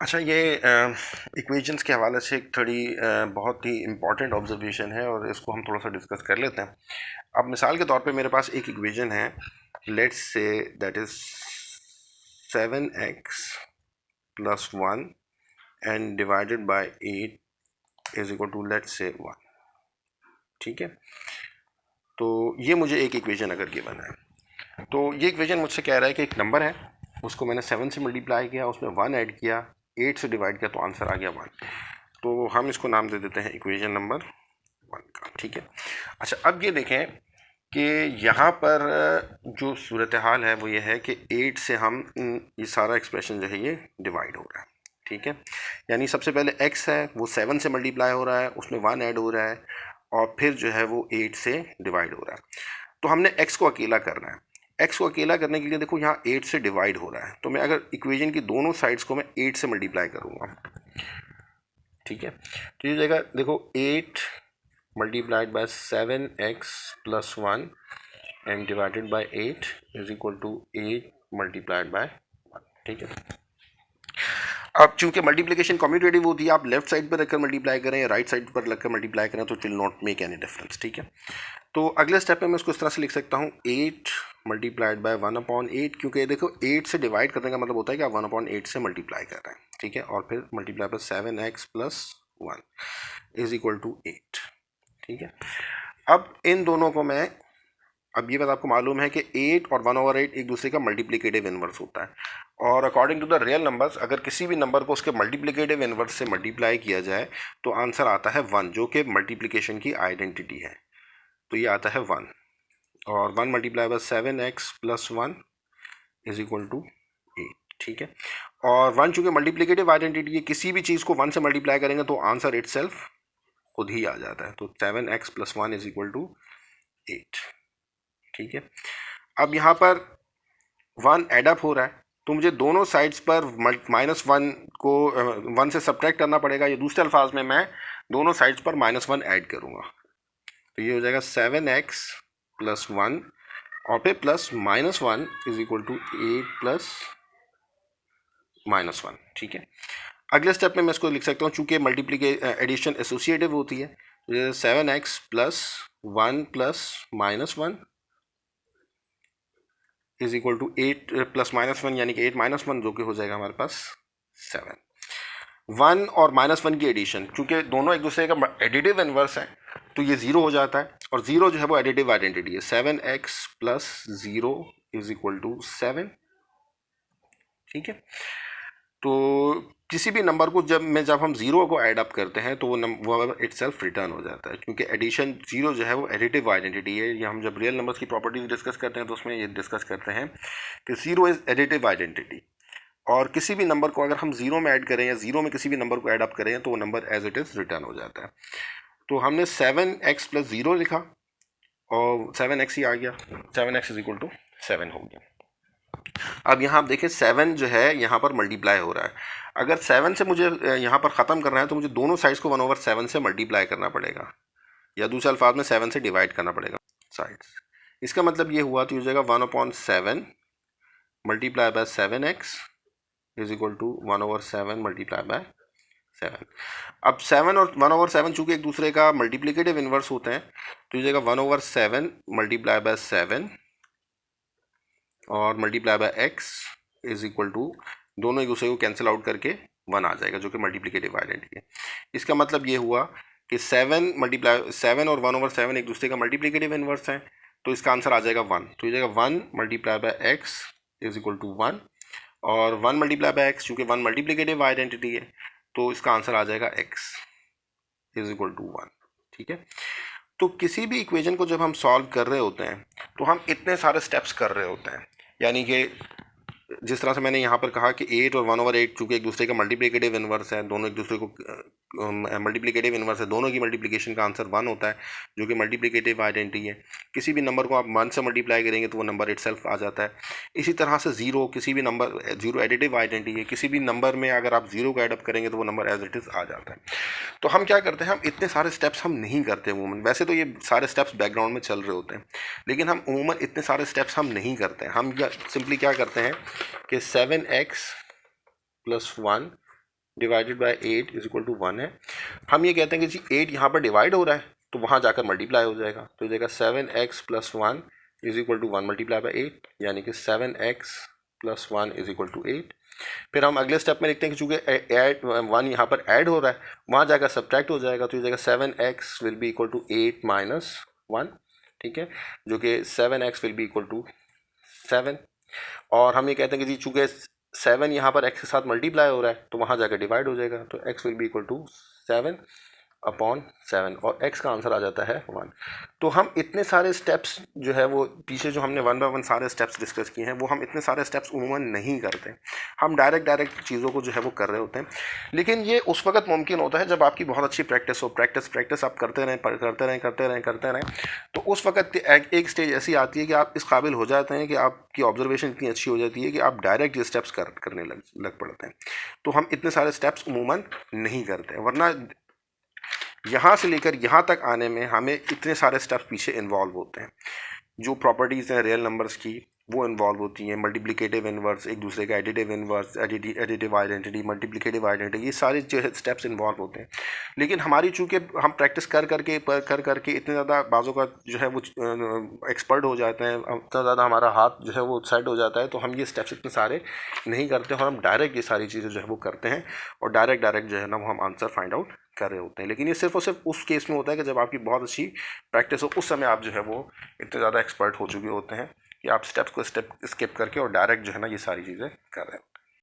अच्छा, ये इक्वेशंस के हवाले से एक थोड़ी बहुत ही इम्पॉर्टेंट ऑब्जर्वेशन है और इसको हम थोड़ा सा डिस्कस कर लेते हैं। अब मिसाल के तौर पे मेरे पास एक इक्वेशन है, let's say that is 7x + 1 and divided by 8 is equal to let's say 1। ठीक है, तो ये मुझे एक इक्वेशन अगर गिवन है, तो ये इक्वेशन मुझसे कह रहा है कि एक नंबर है, उसको मैंने 7 से मल्टीप्लाई किया, उसमें 1 ऐड किया, 8 से डिवाइड किया, तो आंसर आ गया 1। तो हम इसको नाम दे देते हैं इक्वेशन नंबर 1 का। ठीक है, अच्छा अब ये देखें कि यहाँ पर जो सूरत हाल है वो ये है कि 8 से हम ये सारा एक्सप्रेशन जो है ये डिवाइड हो रहा है। ठीक है, यानी सबसे पहले x है वो 7 से मल्टीप्लाई हो रहा है, उसमें 1 ऐड हो रहा है और फिर जो है वो 8 से डिवाइड हो रहा है। तो हमने x को अकेला करना है। x को अकेला करने के लिए देखो यहाँ 8 से डिवाइड हो रहा है, तो मैं अगर इक्वेशन की दोनों साइड्स को मैं 8 से मल्टीप्लाई करूँगा, ठीक है, तो ये जाएगा देखो 8 multiplied by 7x + 1 and divided by 8 is equal to 8 multiplied by 1। ठीक है, अब चूंकि मल्टीप्लिकेशन कम्यूटेटिव होती है, आप लेफ्ट साइड पर रखकर मल्टीप्लाई करें या राइट साइड पर रखकर मल्टीप्लाई करें तो it will not make any difference. ठीक है, तो अगले स्टेप में मैं इसको इस तरह से लिख सकता हूँ 8 मल्टीप्लाइड बाय 1/8, क्योंकि देखो 8 से डिवाइड करने का मतलब होता है कि आप 1/8 से मल्टीप्लाई कर रहे हैं। ठीक है, और फिर multiply by 7x + 1 is equal to 8। ठीक है, अब इन दोनों को मैं, अब ये बात आपको मालूम है कि 8 और 1/8 एक दूसरे का मल्टीप्लिकेटिव इनवर्स होता है, और according to the real numbers अगर किसी भी नंबर को उसके मल्टीप्लिकेटिव इनवर्स से मल्टीप्लाई किया जाए तो आंसर आता है 1, जो कि मल्टीप्लिकेशन की आइडेंटिटी है। तो ये आता है 1, और 1 multiply by 7x + 1 is equal to 8। ठीक है, और 1 चूंकि मल्टीप्लिकेटिव आइडेंटिटी है, किसी भी चीज़ को 1 से मल्टीप्लाई करेंगे तो आंसर इटसेल्फ खुद ही आ जाता है। तो 7x + 1 इज इक्वल टू 8। ठीक है, अब यहाँ पर 1 एडअप हो रहा है, तो मुझे दोनों साइड्स पर -1 को 1 से सब्ट्रैक्ट करना पड़ेगा, या दूसरे अल्फाज में मैं दोनों साइड्स पर -1 ऐड करूँगा। तो ये हो जाएगा 7x + 1 और फिर प्लस -1 इज इक्वल टू 8 + -1। ठीक है, अगले स्टेप में मैं इसको लिख सकता हूँ, चूंकि एडिशन एसोसिएटिव होती है, तो 7x + 1 + -1 इज इक्वल टू 8 + -1 यानी कि 8 - 1, जो कि हो जाएगा हमारे पास 7। 1 और -1 की एडिशन, क्योंकि दोनों एक दूसरे का एडिटिव इनवर्स है, तो ये 0 हो जाता है, और 0 जो है वो एडिटिव आइडेंटिटी है। 7x + 0 is equal to 7। ठीक है, तो किसी भी नंबर को जब हम 0 को ऐड अप करते हैं तो वो इटसेल्फ रिटर्न हो जाता है, क्योंकि एडिशन 0 जो है वो एडिटिव आइडेंटिटी है। ये हम जब रियल नंबर्स की प्रॉपर्टीज डिस्कस करते हैं तो उसमें ये डिस्कस करते हैं कि 0 इज एडिटिव आइडेंटिटी, और किसी भी नंबर को अगर हम 0 में ऐड करें या 0 में किसी भी नंबर को ऐड अप करें तो वो number as it is return हो जाता है। तो हमने 7x + 0 लिखा और 7x ही आ गया, 7x इज इक्वल टू 7 हो गया। अब यहाँ आप देखें 7 जो है यहाँ पर मल्टीप्लाई हो रहा है, अगर 7 से मुझे यहाँ पर ख़त्म करना है तो मुझे दोनों साइड्स को 1/7 से मल्टीप्लाई करना पड़ेगा, या दूसरे अल्फाज में 7 से डिवाइड करना पड़ेगा साइड्स। इसका मतलब ये हुआ, तो हो जाएगा 1/7 multiply by 7x is equal to 1/7 multiply by 7। अब 7 और 1/7 चूंकि एक दूसरे का मल्टीप्लिकेटिव इनवर्स होते हैं, तो ये जाएगा 1/7 मल्टीप्लाई बाय 7 और multiply by x is equal to, दोनों एक दूसरे को कैंसिल आउट करके 1 आ जाएगा, जो कि मल्टीप्लिकेटिव आइडेंटिटी है। इसका मतलब ये हुआ कि 7 और 1/7 एक दूसरे का मल्टीप्लिकेटिव इनवर्स है, तो इसका आंसर आ जाएगा 1। तो ये जाएगा 1 multiply by x is equal to 1, और 1 मल्टीप्लाई बाय x चूँकि 1 मल्टीप्लिकेटिव आइडेंटिटी है, तो इसका आंसर आ जाएगा x इज इक्वल टू 1। ठीक है, तो किसी भी इक्वेशन को जब हम सॉल्व कर रहे होते हैं तो हम इतने सारे स्टेप्स कर रहे होते हैं, यानी कि जिस तरह से मैंने यहाँ पर कहा कि 8 और 1/8 चूँकि एक दूसरे का मल्टीप्लिकेटिव इनवर्स है, दोनों एक दूसरे को मल्टीप्लिकेटिव इनवर्स है, दोनों की मल्टीप्लिकेशन का आंसर 1 होता है, जो कि मल्टीप्लिकेटिव आइडेंटिटी है। किसी भी नंबर को आप 1 से मल्टीप्लाई करेंगे तो वो नंबर इटसेल्फ आ जाता है। इसी तरह से 0, किसी भी नंबर 0 एडिटिव आइडेंटिटी है, किसी भी नंबर में अगर आप 0 को एडअप करेंगे तो वो नंबर एज इट इज़ आ जाता है। तो हम क्या करते हैं, हम इतने सारे स्टेप्स हम नहीं करते अमूमन, वैसे तो ये सारे स्टेप्स बैकग्राउंड में चल रहे होते हैं, लेकिन हम अमूमन इतने सारे स्टेप्स हम नहीं करते हैं। हम सिंपली क्या करते हैं कि 7x + 1 divided by 8 is equal to 1 है। हम ये कहते हैं कि जी 8 यहाँ पर डिवाइड हो रहा है तो वहाँ जाकर मल्टीप्लाई हो जाएगा, तो हो जाएगा 7x plus 1 is equal to 1 multiply by 8, यानी कि 7x plus 1 is equal to 8। फिर हम अगले स्टेप में लिखते हैं कि चूँकि ऐड 1 यहाँ पर ऐड हो रहा है, वहाँ जाकर सब्ट्रैक्ट हो जाएगा, तो हो जाएगा 7x will be equal to 8 minus 1, ठीक है, जो कि 7x will be equal to 7। और हम ये कहते हैं कि जी चूँकि 7 यहाँ पर x के साथ मल्टीप्लाई हो रहा है तो वहाँ जाकर डिवाइड हो जाएगा, तो x will be equal to 7 upon 7 और x का आंसर आ जाता है 1। तो हम इतने सारे स्टेप्स जो है वो पीछे जो हमने 1 बाय 1 सारे स्टेप्स डिस्कस किए हैं वो हम इतने सारे स्टेप्स उमूमन नहीं करते, हम डायरेक्ट चीज़ों को जो है वो कर रहे होते हैं। लेकिन ये उस वक्त मुमकिन होता है जब आपकी बहुत अच्छी प्रैक्टिस हो, प्रैक्टिस आप करते रहें, तो उस वक्त एक स्टेज ऐसी आती है कि आप इस काबिल हो जाते हैं कि आपकी ऑब्जर्वेशन इतनी अच्छी हो जाती है कि आप डायरेक्ट ये स्टेप्स करने लग पड़ते हैं। तो हम इतने सारे स्टेप्स उमूमन नहीं करते, वरना यहाँ से लेकर यहाँ तक आने में हमें इतने सारे स्टेप्स पीछे इन्वॉल्व होते हैं। जो प्रॉपर्टीज़ हैं रियल नंबर्स की वो इन्वॉल्व होती हैं, मल्टीप्लिकेटिव इनवर्स, एक दूसरे का additive inverse, additive identity, multiplicative identity, ये सारे जो है स्टेप्स इन्वॉल्व होते हैं। लेकिन हमारी चूँकि हम प्रैक्टिस कर करके इतने ज़्यादा बाज़ों का जो है वो एक्सपर्ट हो जाते हैं, इतना ज़्यादा हमारा हाथ जो है वो सेट हो जाता है, तो हम ये स्टेप्स इतने सारे नहीं करते और हम डायरेक्ट ये सारी चीज़ें जो है वो करते हैं और डायरेक्ट जो है ना वो हम आंसर फाइंड आउट कर रहे होते हैं। लेकिन ये सिर्फ और सिर्फ उस केस में होता है कि जब आपकी बहुत अच्छी प्रैक्टिस हो, उस समय आप जो है वो इतने ज़्यादा एक्सपर्ट हो चुके होते हैं कि आप स्टेप्स को स्किप करके और डायरेक्ट जो है ना ये सारी चीज़ें कर रहे हैं।